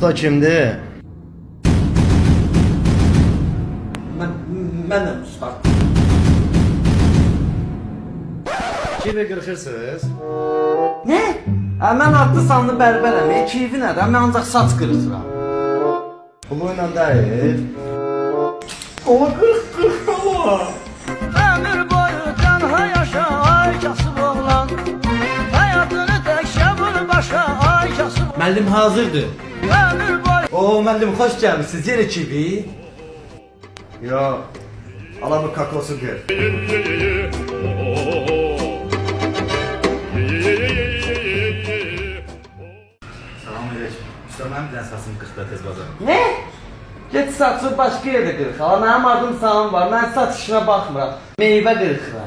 Usta kimdir? Mənim usta. Kimi qırxırsınız? Nə? Mən adlı sanlı bərbərəm. Kivi nədir? Mən ancaq saç qırxıram. Puluyla deyil. O qırx Allah. Ömür boyu tənha yaşa ay kasıb oğlan. Həyatını təkcə vur başa ay kasıb. Müəllim hazırdır. Ömür boyu O müəllim xoş gəlmisiniz. Yenə kivi. Yox. Alamı kakosu qır. Salamünaleyküm. Usta mənim bir dənə saçımı qırxda tez bazar. Nə? Get saçı başqa yerdə qırx. Hala mənim adım Sağım var. Mən saç işinə baxmıram. Meyvə qırxıram.